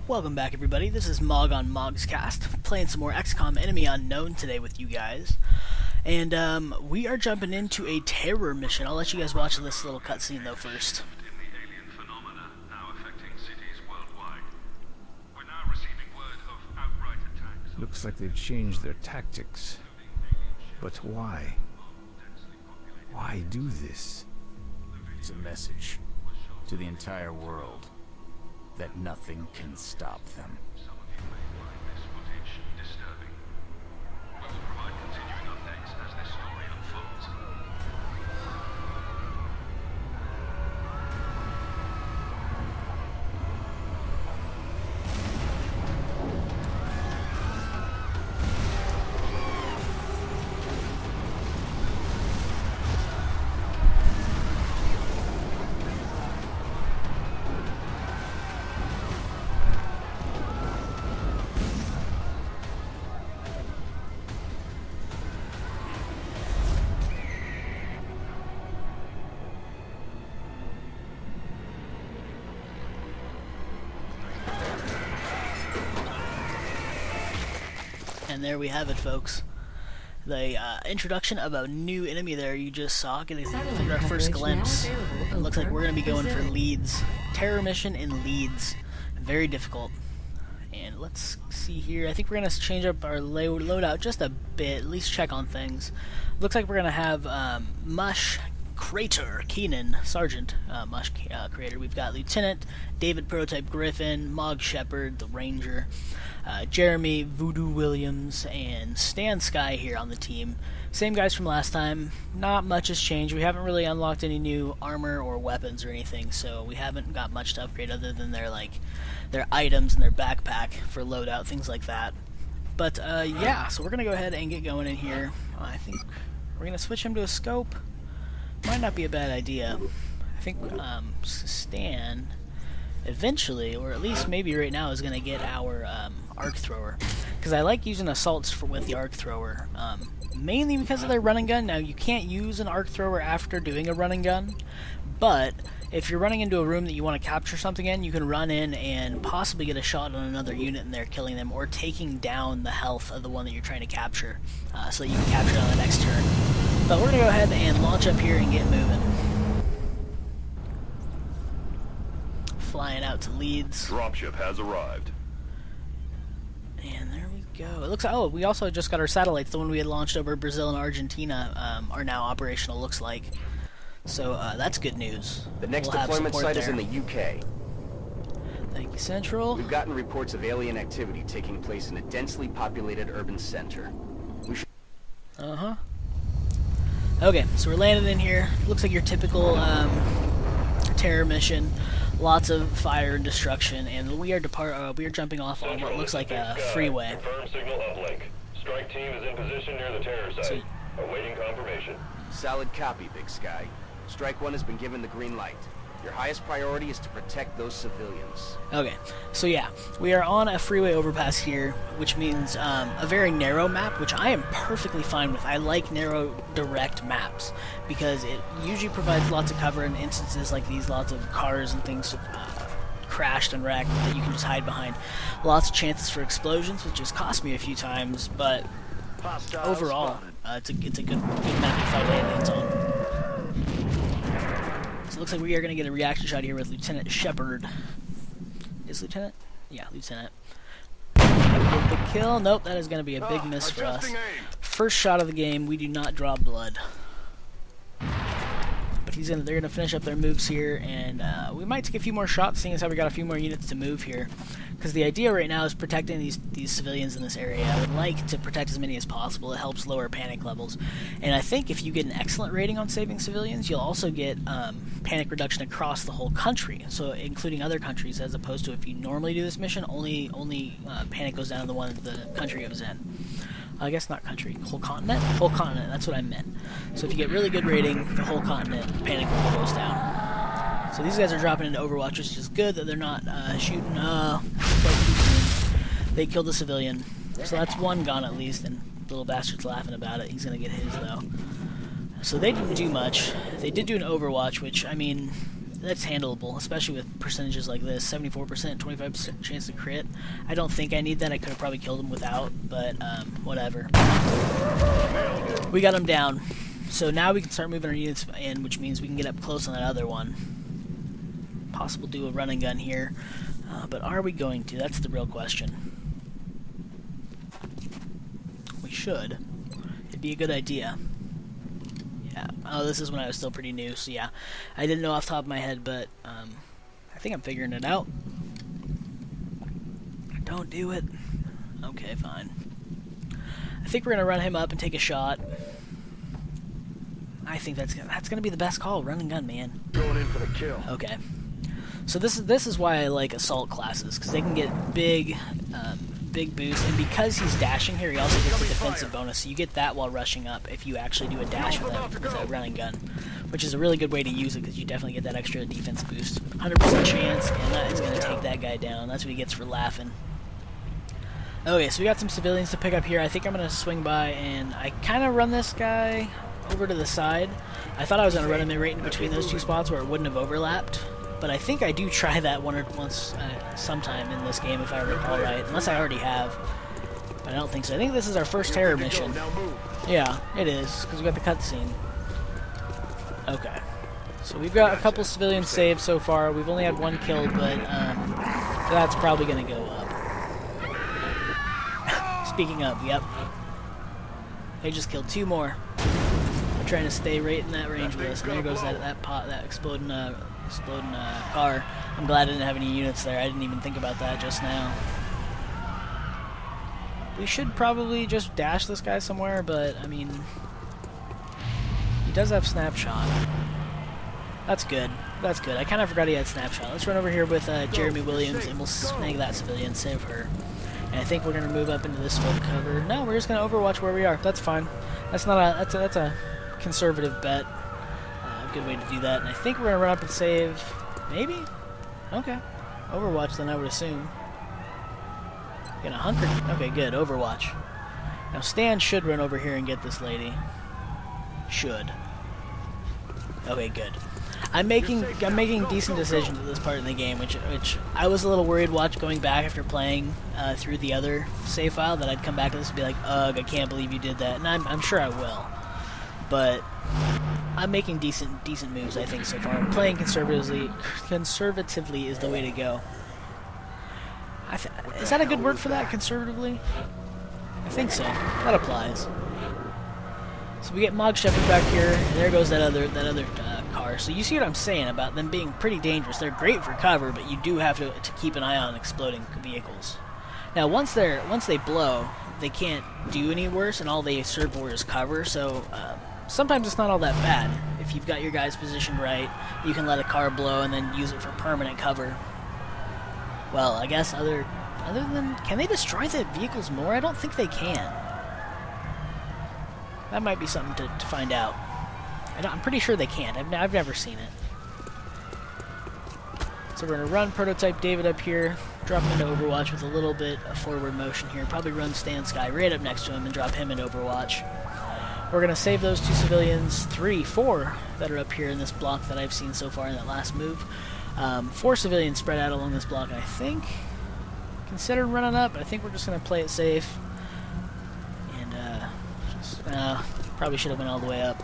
Welcome back, everybody. This is Mog on Mog's Cast, playing some more XCOM Enemy Unknown today with you guys. And we are jumping into a terror mission. I'll let you guys watch this little cutscene though first. Looks like they've changed their tactics. But why? Why do this? It's a message to the entire world that nothing can stop them. And there we have it, folks. The introduction of a new enemy there you just saw. Getting our first glimpse. It looks like we're going to be going for Leeds. Terror mission in Leeds. Very difficult. And let's see here. I think we're going to change up our loadout just a bit. At least check on things. Looks like we're going to have Mush, Crater, Keenan, Sergeant, Mush, Crater. We've got Lieutenant, David Prototype Griffin, Mog Shepard, the Ranger, Jeremy, Voodoo Williams, and Stan Sky here on the team. Same guys from last time. Not much has changed. We haven't really unlocked any new armor or weapons or anything, so we haven't got much to upgrade other than their items and their backpack for loadout, things like that. But yeah, so we're gonna go ahead and get going in here. I think we're gonna switch him to a scope. Might not be a bad idea. I think Stan eventually, or at least maybe right now, is going to get our arc thrower. Because I like using assaults with the arc thrower. Mainly because of their running gun. Now, you can't use an arc thrower after doing a running gun. But if you're running into a room that you want to capture something in, you can run in and possibly get a shot on another unit in there, killing them, or taking down the health of the one that you're trying to capture. So that you can capture it on the next turn. But we're going to go ahead and launch up here and get moving. Flying out to Leeds. Dropship has arrived. And there we go. It looks like, oh, we also just got our satellites. The one we had launched over Brazil and Argentina are now operational, looks like. So that's good news. The next deployment site is in the UK. Thank you, Central. We've gotten reports of alien activity taking place in a densely populated urban center. We should... Uh-huh. Okay, so we're landing in here. Looks like your typical terror mission. Lots of fire and destruction, and we are jumping off on what looks like a freeway. Confirm signal uplink. Strike team is in position near the terror site. Awaiting confirmation. Solid copy, Big Sky. Strike 1 has been given the green light. Your highest priority is to protect those civilians. Okay, so yeah, we are on a freeway overpass here, which means a very narrow map, which I am perfectly fine with. I like narrow, direct maps, because it usually provides lots of cover in instances like these, lots of cars and things crashed and wrecked that you can just hide behind. Lots of chances for explosions, which has cost me a few times, but overall, it's a good map to fight aliens on. So it looks like we are going to get a reaction shot here with Lieutenant Shepard. Is Lieutenant? Yeah, Lieutenant. Get the kill. Nope, that is going to be a big miss for us. First shot of the game, we do not draw blood. But they're gonna finish up their moves here, and we might take a few more shots, seeing as how we got a few more units to move here. Because the idea right now is protecting these civilians in this area. I would like to protect as many as possible. It helps lower panic levels. And I think if you get an excellent rating on saving civilians, you'll also get panic reduction across the whole country, so including other countries, as opposed to if you normally do this mission, only panic goes down to the one that the country goes in. I guess not country, whole continent? Whole continent, that's what I meant. So if you get really good rating, the whole continent, panic level goes down. So these guys are dropping into Overwatch, which is good that they're not shooting quite too soon. They killed a civilian. So that's one gone at least, and the little bastard's laughing about it. He's going to get his, though. So they didn't do much. They did do an Overwatch, which, I mean, that's handleable, especially with percentages like this. 74%, 25% chance to crit. I don't think I need that. I could have probably killed him without, but whatever. We got him down. So now we can start moving our units in, which means we can get up close on that other one. Possible do a run and gun here, but are we going to? That's the real question. We should. It'd be a good idea. Yeah. Oh, this is when I was still pretty new, so yeah. I didn't know off the top of my head, but I think I'm figuring it out. Don't do it. Okay, fine. I think we're gonna run him up and take a shot. I think that's gonna be the best call. Run and gun, man. Going in for the kill. Okay. So this is why I like assault classes, because they can get big boost, and because he's dashing here, he also gets a defensive bonus. So you get that while rushing up if you actually do a dash with a run and gun, which is a really good way to use it because you definitely get that extra defense boost. 100% chance, and that is going to take that guy down. That's what he gets for laughing. Okay, so we got some civilians to pick up here. I think I'm going to swing by, and I kind of run this guy over to the side. I thought I was going to run him right in between those two spots where it wouldn't have overlapped, but I think I do try that once sometime in this game if I recall right, unless I already have. But I don't think so. I think this is our first terror mission. Yeah, it is, because we got the cutscene. Okay. So we've got a couple civilians saved so far. We've only had one killed, but that's probably going to go up. Speaking of, yep. They just killed 2 more. They're trying to stay right in that range with us. And there goes that exploding car. I'm glad I didn't have any units there. I didn't even think about that just now. We should probably just dash this guy somewhere, but I mean, he does have snapshot. That's good. That's good. I kind of forgot he had snapshot. Let's run over here with Jeremy Williams, and we'll snag that civilian, save her. And I think we're gonna move up into this smoke cover. No, we're just gonna overwatch where we are. That's fine. That's a conservative bet. Good way to do that. And I think we're gonna run up and save. Maybe? Okay. Overwatch then, I would assume. Gonna hunker. Okay, good. Overwatch. Now Stan should run over here and get this lady. Should. Okay, good. I'm making decent decisions at this part of the game, which I was a little worried going back after playing through the other save file, that I'd come back to this and be like, ugh, I can't believe you did that. And I'm sure I will. But I'm making decent moves, I think, so far. I'm playing conservatively is the way to go. Is that a good word for that, conservatively? I think so. That applies. So we get Mog Shepherd back here, and there goes that other car. So you see what I'm saying about them being pretty dangerous. They're great for cover, but you do have to keep an eye on exploding vehicles. Now, once they blow, they can't do any worse, and all they serve for is cover. So sometimes it's not all that bad. If you've got your guys positioned right, you can let a car blow and then use it for permanent cover. Well, I guess other than, can they destroy the vehicles more? I don't think they can. That might be something to find out. I'm pretty sure they can't. I've never seen it. So we're going to run Prototype David up here, drop him into Overwatch with a little bit of forward motion here. Probably run Stan Sky right up next to him and drop him into Overwatch. We're going to save those 2 civilians, 4 that are up here in this block that I've seen so far in that last move. 4 civilians spread out along this block, and I think considered running up, but I think we're just going to play it safe. And probably should have went all the way up.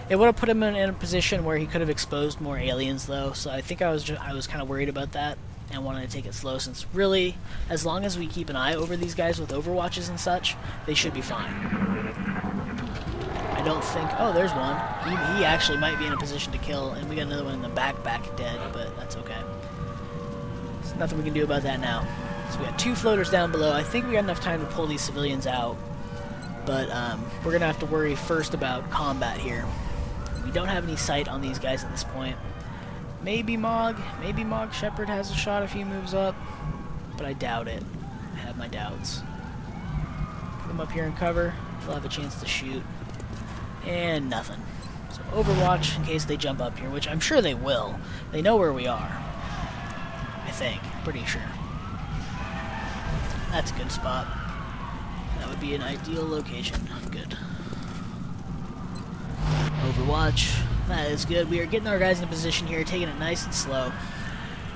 It would have put him in a position where he could have exposed more aliens, though. So I think I was kind of worried about that and wanted to take it slow. Since really, as long as we keep an eye over these guys with overwatches and such, they should be fine. I don't think. Oh, there's one. He actually might be in a position to kill, and we got another one in the back dead, but that's okay. There's nothing we can do about that now. So we got 2 floaters down below. I think we got enough time to pull these civilians out. But we're going to have to worry first about combat here. We don't have any sight on these guys at this point. Maybe Mog Shepherd has a shot if he moves up, but I doubt it. I have my doubts. Put them up here in cover. They'll have a chance to shoot. And nothing. So Overwatch in case they jump up here, which I'm sure they will. They know where we are. I think. Pretty sure. That's a good spot. That would be an ideal location. Good. Overwatch. That is good. We are getting our guys in position here, taking it nice and slow.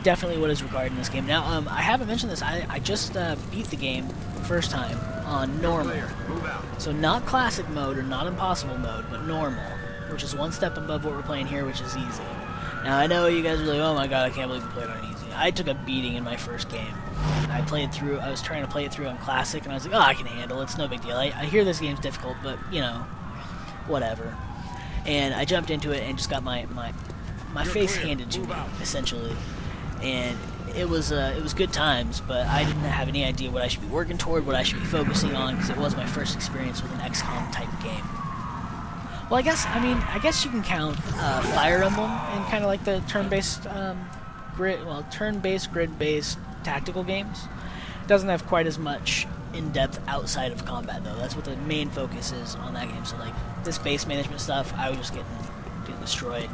Definitely what is required in this game. Now, I haven't mentioned this. I just beat the game first time on normal. So not classic mode or not impossible mode, but normal, which is one step above what we're playing here, which is easy. Now, I know you guys are like, oh my god, I can't believe we played on easy. I took a beating in my first game. I was trying to play it through on classic, and I was like, oh, I can handle it. It's no big deal. I hear this game's difficult, but, you know, whatever. And I jumped into it and just got my face handed to me, essentially. And it was good times, but I didn't have any idea what I should be working toward, what I should be focusing on, because it was my first experience with an XCOM type game. Well, I guess you can count Fire Emblem in kind of like the turn-based turn-based, grid-based tactical games. It doesn't have quite as much in-depth outside of combat, though. That's what the main focus is on that game. So, like, this base management stuff, I was just getting destroyed.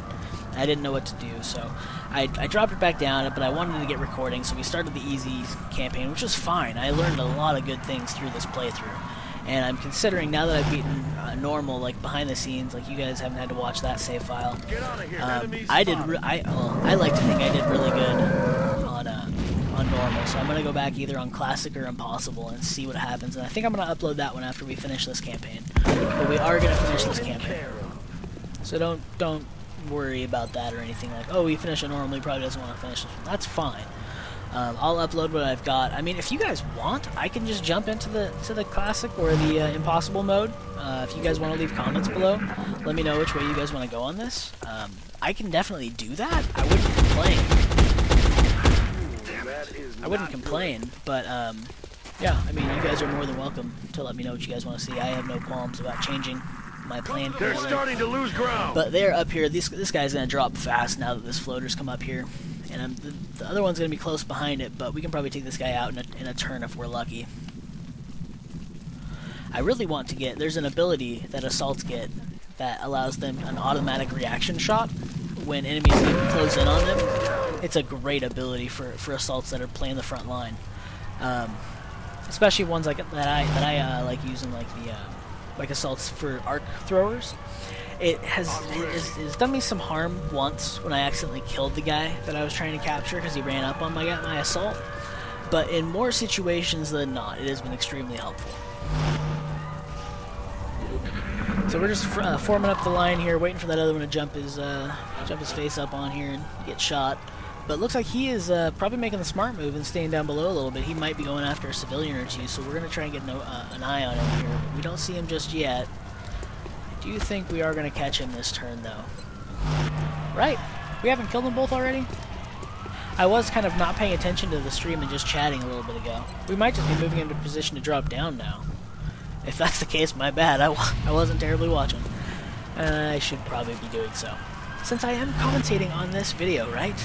I didn't know what to do, so I dropped it back down, but I wanted to get recording, so we started the easy campaign, which was fine. I learned a lot of good things through this playthrough, and I'm considering, now that I've beaten normal, like behind the scenes, like you guys haven't had to watch that save file, I like to think I did really good on normal, so I'm going to go back either on classic or impossible and see what happens, and I think I'm going to upload that one after we finish this campaign, but we are going to finish this campaign, so don't worry about that or anything like, oh, we finished it normally, probably doesn't want to finish this one. That's fine. I'll upload what I've got. I mean, if you guys want, I can just jump into the classic or the impossible mode. If you guys want to leave comments below, let me know which way you guys want to go on this. I can definitely do that. I wouldn't complain, but yeah, I mean, you guys are more than welcome to let me know what you guys want to see. I have no qualms about changing my plan. They're starting to lose ground. But they're up here. This guy's gonna drop fast now that this floater's come up here, and the other one's gonna be close behind it. But we can probably take this guy out in a turn if we're lucky. I really want to get. There's an ability that assaults get that allows them an automatic reaction shot when enemies close in on them. It's a great ability for assaults that are playing the front line, especially ones like that I like using, like the like assaults for arc throwers. It has done me some harm once when I accidentally killed the guy that I was trying to capture because he ran up on my assault. But in more situations than not, it has been extremely helpful. So we're just forming up the line here, waiting for that other one to jump his face up on here and get shot. But it looks like he is probably making the smart move and staying down below a little bit. He might be going after a civilian or two, so we're going to try and get an eye on him here. But we don't see him just yet. I do think we are going to catch him this turn, though. Right. We haven't killed them both already? I was kind of not paying attention to the stream and just chatting a little bit ago. We might just be moving into position to drop down now. If that's the case, my bad. I wasn't terribly watching. I should probably be doing so, since I am commentating on this video, right?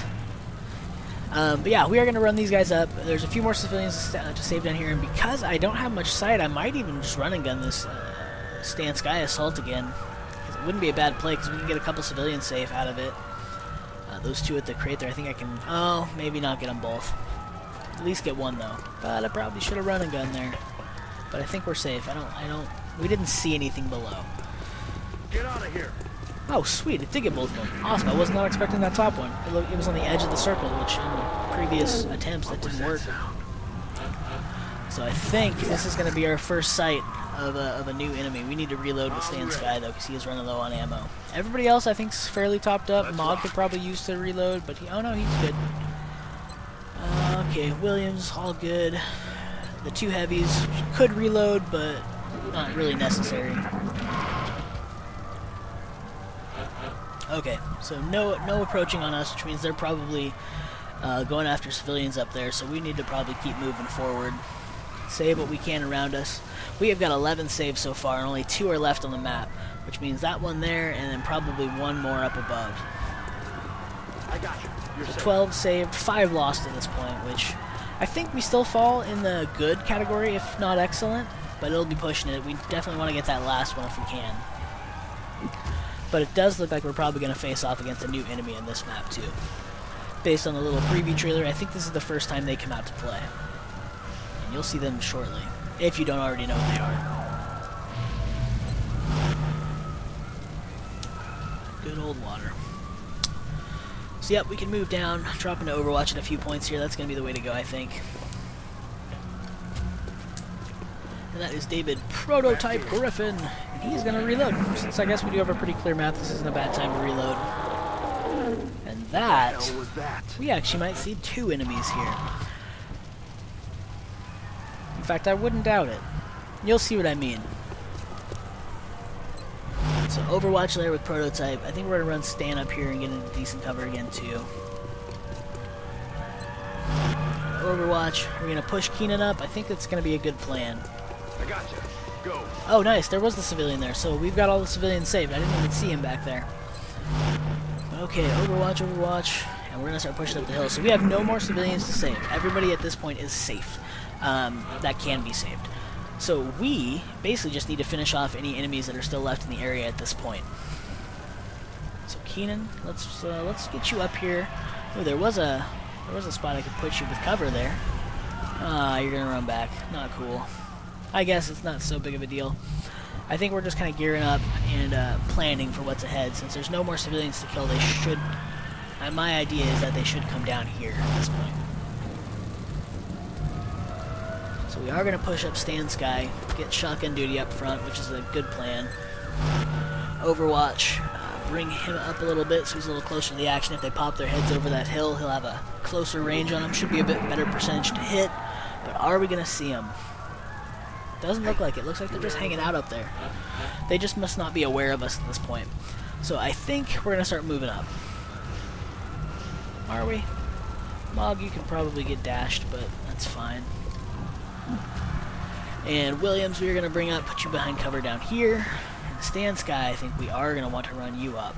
But yeah, we are going to run these guys up. There's a few more civilians to save down here, and because I don't have much sight, I might even just run and gun this Stand Sky Assault again. It wouldn't be a bad play, because we can get a couple civilians safe out of it. Those two at the crate there, I think I can... Oh, maybe not get them both. At least get one, though. But I probably should have run and gun there. But I think we're safe. We didn't see anything below. Get out of here. Oh, sweet. It did get both of them. Awesome. I was not expecting that top one. It was on the edge of the circle, which in previous attempts that didn't work. So I think this is going to be our first sight of a new enemy. We need to reload with Stand Sky, though, because he is running low on ammo. Everybody else, I think, is fairly topped up. Mod could probably use to reload, but oh no, he's good. Okay, Williams, all good. The two heavies could reload, but not really necessary. Okay, so no approaching on us, which means they're probably going after civilians up there, so we need to probably keep moving forward. Save what we can around us. We have got 11 saves so far, and only 2 are left on the map, which means that one there, and then probably one more up above. I got you. You're So safe. 12 saved, 5 lost at this point, which I think we still fall in the good category, if not excellent, but it'll be pushing it. We definitely want to get that last one if we can. But it does look like we're probably going to face off against a new enemy in this map, too. Based on the little preview trailer, I think this is the first time they come out to play. And you'll see them shortly, if you don't already know who they are. Good old water. So yep, we can move down, drop into Overwatch at a few points here. That's going to be the way to go, I think. And that is David Prototype Griffin. And he's going to reload. Since I guess we do have a pretty clear map, this isn't a bad time to reload. And that, we actually might see 2 enemies here. In fact, I wouldn't doubt it. You'll see what I mean. So Overwatch layer with Prototype. I think we're going to run Stan up here and get into decent cover again too. Overwatch, we're going to push Keenan up. I think that's going to be a good plan. I gotcha. Go. Oh nice, there was the civilian there. So we've got all the civilians saved. I didn't even see him back there. Okay, Overwatch, Overwatch. And we're going to start pushing up the hill. So we have no more civilians to save. Everybody at this point is safe. That can be saved. So we basically just need to finish off any enemies that are still left in the area at this point. So Keenan, let's get you up here. Oh, there was a spot I could put you with cover there. Ah, you're gonna run back. Not cool. I guess it's not so big of a deal. I think we're just kind of gearing up and planning for what's ahead. Since there's no more civilians to kill, they should. My idea is that they should come down here at this point. So we are going to push up Stan Sky, get shotgun duty up front, which is a good plan. Overwatch, bring him up a little bit so he's a little closer to the action. If they pop their heads over that hill, he'll have a closer range on him. Should be a bit better percentage to hit, but are we going to see him? Doesn't look like it. Looks like they're just hanging out up there. They just must not be aware of us at this point. So I think we're going to start moving up. Are we? Mog, you can probably get dashed, but that's fine. And Williams, we're going to bring up, put you behind cover down here. And Stan Sky, I think we are going to want to run you up.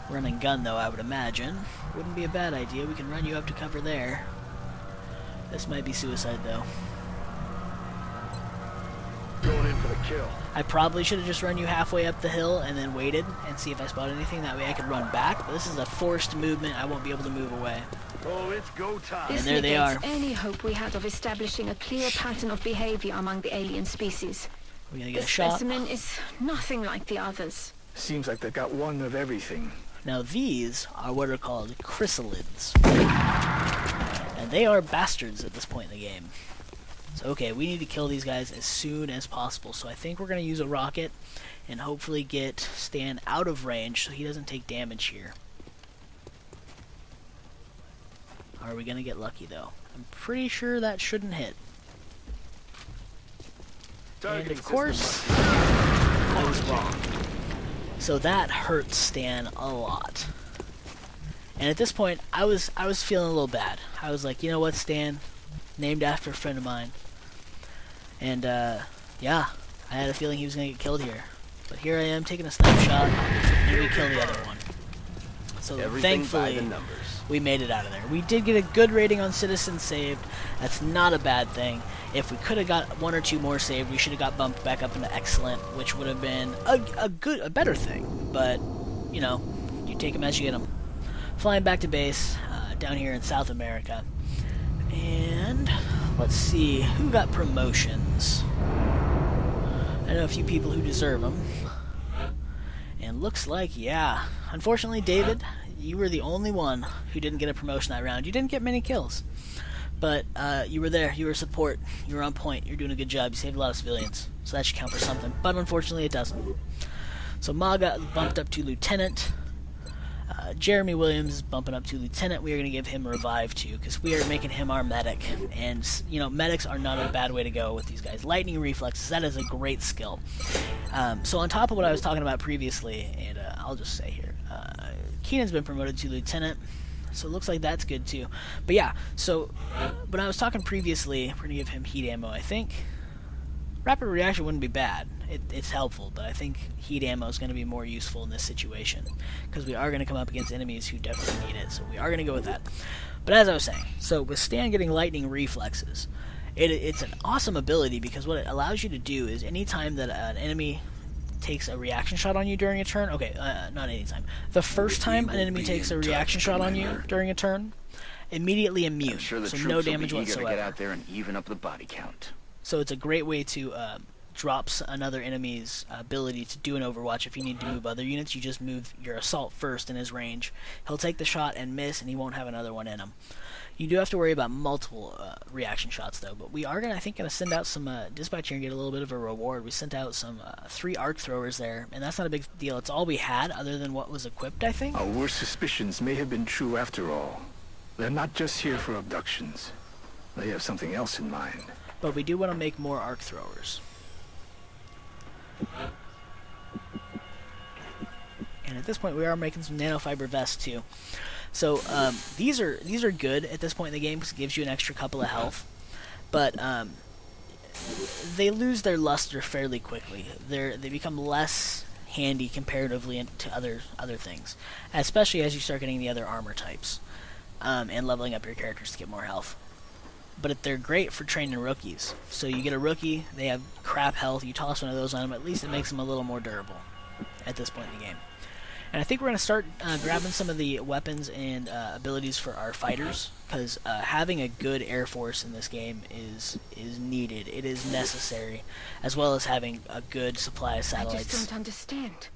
Run and gun, though, I would imagine. Wouldn't be a bad idea. We can run you up to cover there. This might be suicide, though. Going in for the kill. I probably should have just run you halfway up the hill and then waited and see if I spot anything. That way I could run back. But this is a forced movement. I won't be able to move away. Oh, it's go time. And there they are. Any hope we had of establishing a clear pattern of behavior among the alien species. We're going to get The a shot. specimen is nothing like the others. Seems like they've got one of everything. Now these are what are called chrysalids. And they are bastards at this point in the game. So okay, we need to kill these guys as soon as possible. So I think we're going to use a rocket and hopefully get Stan out of range so he doesn't take damage here. Are we going to get lucky though? I'm pretty sure that shouldn't hit. And of course, I was wrong. So that hurts Stan a lot. And at this point, I was feeling a little bad. I was like, you know what, Stan? Named after a friend of mine. And, yeah, I had a feeling he was going to get killed here. But here I am taking a snapshot, and we kill the other one. So thankfully, we made it out of there. We did get a good rating on citizens saved. That's not a bad thing. If we could have got 1 or 2 more saved, we should have got bumped back up into excellent, which would have been a better thing. But, you know, you take them as you get them. Flying back to base, down here in South America. And let's see, who got promotions? I know a few people who deserve them. And looks like, yeah, unfortunately, David, you were the only one who didn't get a promotion that round. You didn't get many kills. But you were there, you were support, you were on point, you're doing a good job, you saved a lot of civilians. So that should count for something. But unfortunately, it doesn't. So Ma got bumped up to Lieutenant. Jeremy Williams is bumping up to Lieutenant. We are going to give him a revive too, because we are making him our medic. And, you know, medics are not a bad way to go with these guys. Lightning reflexes, that is a great skill. So on top of what I was talking about previously, and I'll just say here, Keenan's been promoted to Lieutenant, so it looks like that's good too. But yeah, so when I was talking previously, we're going to give him heat ammo, I think. Rapid reaction wouldn't be bad. It's helpful, but I think heat ammo is going to be more useful in this situation, because we are going to come up against enemies who definitely need it, so we are going to go with that. But as I was saying, so with Stan getting lightning reflexes, it's an awesome ability, because what it allows you to do is anytime that an enemy takes a reaction shot on you during a turn, okay, not anytime, the first time an enemy takes a reaction shot on you during a turn, immediately immune, so no damage whatsoever. To get out there and even up the body count. So it's a great way to drops another enemy's ability to do an overwatch. If you need to move other units, you just move your assault first in his range. He'll take the shot and miss, and he won't have another one in him. You do have to worry about multiple reaction shots, though, but we are, I think, going to send out some dispatch here and get a little bit of a reward. We sent out some 3 arc throwers there, and that's not a big deal. It's all we had, other than what was equipped, I think. Our worst suspicions may have been true after all. They're not just here for abductions. They have something else in mind. But we do want to make more arc throwers. And at this point, we are making some nanofiber vests, too. So these are good at this point in the game because it gives you an extra couple of health, but they lose their luster fairly quickly. They become less handy comparatively to other things, especially as you start getting the other armor types and leveling up your characters to get more health. But they're great for training rookies. So you get a rookie, they have crap health, you toss one of those on them, at least it makes them a little more durable at this point in the game. And I think we're going to start grabbing some of the weapons and abilities for our fighters, because having a good air force in this game is needed. It is necessary, as well as having a good supply of satellites. I just don't understand.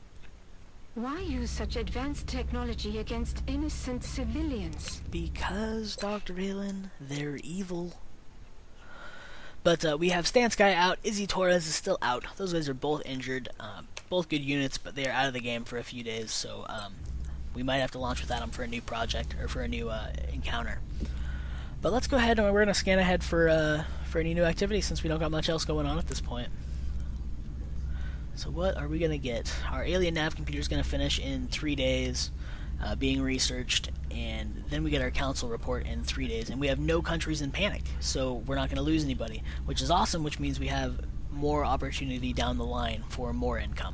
Why use such advanced technology against innocent civilians? Because, Dr. Valen, they're evil. But we have Stan Sky out. Izzy Torres is still out. Those guys are both injured. Both good units, but they are out of the game for a few days, so we might have to launch without them for a new project, or for a new encounter. But let's go ahead and we're going to scan ahead for any new activity, since we don't got much else going on at this point. So what are we going to get? Our alien nav computer is going to finish in 3 days, being researched, and then we get our council report in 3 days, and we have no countries in panic, so we're not going to lose anybody, which is awesome, which means we have more opportunity down the line for more income.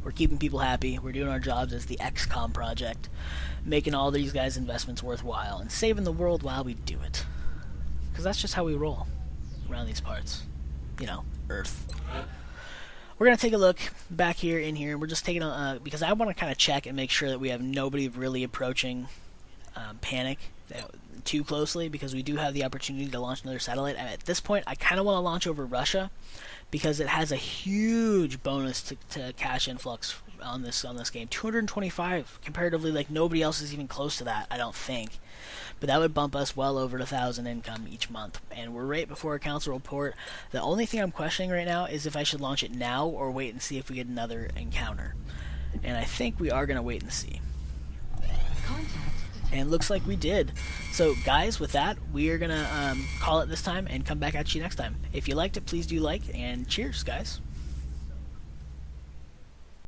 We're keeping people happy, we're doing our jobs as the XCOM project, making all these guys' investments worthwhile, and saving the world while we do it. Because that's just how we roll around these parts. You know, Earth. We're going to take a look back here, in here, and we're just taking a, because I want to kind of check and make sure that we have nobody really approaching panic too closely, because we do have the opportunity to launch another satellite. And at this point, I kind of want to launch over Russia, because it has a huge bonus to cash influx on this game. 225 comparatively, like nobody else is even close to that, I don't think. But that would bump us well over 1,000 income each month, and we're right before a council report. The only thing I'm questioning right now is if I should launch it now or wait and see if we get another encounter. And I think we are going to wait and see. And looks like we did. So guys, with that, we are going to call it this time and come back at you next time. If you liked it, please do like, and cheers, guys.